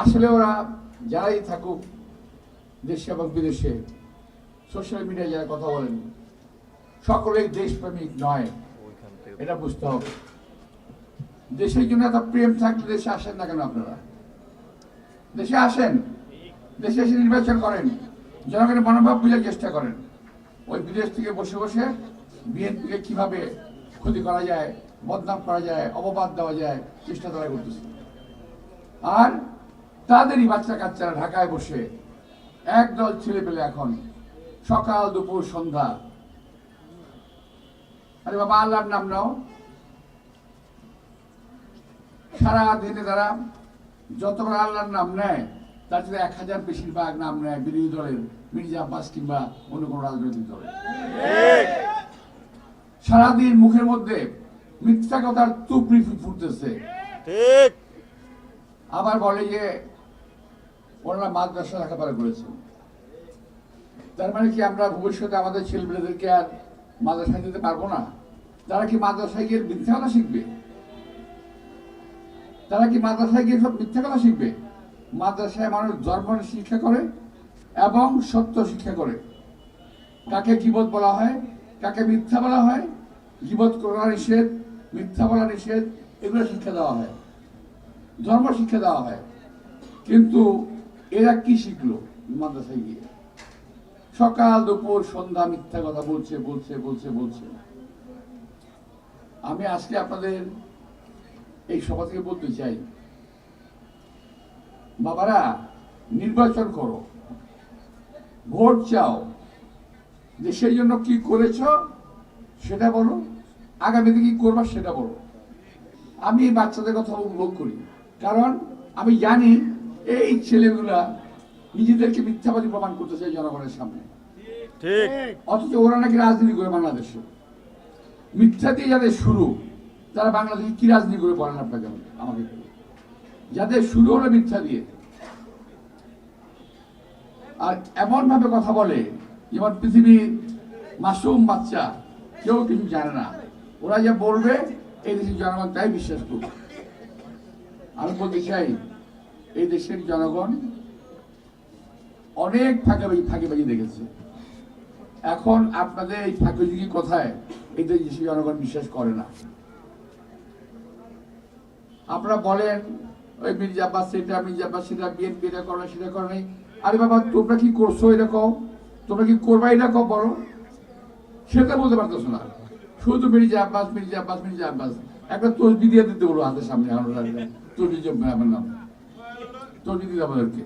আসলে ওরা যারাই থাকুক দেশে এবং বিদেশে সোশ্যাল মিডিয়ায় যারা কথা বলেন সকলেই দেশপ্রেমিক নয়, এটা বুঝতে হবে। দেশের জন্য এত প্রেম থাকলে দেশে আসেন না কেন? আপনারা দেশে আসেন, দেশে এসে নির্বাচন করেন, জনগণের মনোভাব বোঝার চেষ্টা করেন। ওই বিদেশ থেকে বসে বসে বিএনপিকে কিভাবে ক্ষতি করা যায়, বদনাম করা যায়, অপবাদ দেওয়া যায়, চেষ্টা তারা করতেছে। আর তাদেরই বাচ্চা কাচ্চারা ঢাকায় বসে একদল ছেলে পেলে এখন সকাল দুপুর সন্ধ্যা, আরে বাবা আল্লাহর নাম নাও। সারা দিনে তারা যতবার আল্লাহর নাম নেয় তার সাথে 1000 বেশিরভাগ নাম নেয় বিরোধী দলের, মির্জা আব্বাস কিংবা অন্য কোনো রাজনৈতিক দলের। সারাদিন মুখের মধ্যে মিথ্যা কথার তুবড়ি ফুটতেছে। ঠিক। আবার বলে যে ওনারা মাদ্রাসা লেখাপড়া করেছেন, তার মানে কি আমরা ভবিষ্যতে আমাদের ছেলেমেয়েদেরকে আর মাদ্রাসায় দিতে পারবো না? তারা কি মাদ্রাসায় গিয়ে মিথ্যা কথা শিখবে? তারা কি মাদ্রাসায় গিয়ে সব মিথ্যা কথা শিখবে? মাদ্রাসায় মানুষ ধর্ম শিক্ষা করে এবং সত্য শিক্ষা করে। কাকে গীবত বলা হয়, কাকে মিথ্যা বলা হয়, গীবত করা নিষেধ, মিথ্যা বলা নিষেধ, এগুলো শিক্ষা দেওয়া হয়, ধর্ম শিক্ষা দেওয়া হয়। কিন্তু এরা কি শিখলো মাদ্রাসায় গিয়ে? সকাল দুপুর সন্ধ্যা মিথ্যা কথা বলছে বলছে বলছে বলছে। আমি আজকে আপনাদের এই সভা থেকে বলতে চাই, বাবারা নির্বাচন করো, ভোট চাও, দেশের জন্য কি করেছ সেটা বলো, আগামীতে কি করবা সেটা বলো। আমি এই বাচ্চাদের কথা উপভোগ করি, কারণ আমি জানি এই ছেলেগুলা নিজেদেরকে মিথ্যাবাদী প্রমাণ করতে চাই জনগণের সামনে। ঠিক। অথচ ওরা নাকি রাজনীতি করে বাংলাদেশে। মিথ্যা দিয়ে যাদের শুরু, তারা বাংলাদেশে কি রাজনীতি করে বলেন আপনাকে? আমাকে যাদের শুরু হলো মিথ্যা দিয়ে, আর এমন ভাবে কথা বলে যেমন পৃথিবীর মাসুম বাচ্চা, কেউ কিছু জানে না। ওরা যা বলবে এই দেশের জনগণ তাই বিশ্বাস করবে। আমি বলতে চাই, এই দেশের জনগণ অনেক ফাঁকিবাজি দেখেছে। এখন আপনাদের এই ফাঁকিবাজি কথায় এই দেশের জনগণ বিশ্বাস করে না। আপনারা বলেন ওই মির্জা আব্বাস সেটা, মির্জা আব্বাস সেটা, বিএনপি এটা করে সেটা করে নাই। আরে বাবা, তোমরা কি করছো এটা কও, তোমরা কি করবা এটা কও, বলো। সেটা বলতে পারতেছো না, শুধু মির্জা আব্বাস মির্জা আব্বাস মির্জা আব্বাস। একটা তসবি দিয়ে দিতে বলো হাতের সামনে, তসবি জমবে আমার নাম, তসবি দিতে আমাদেরকে।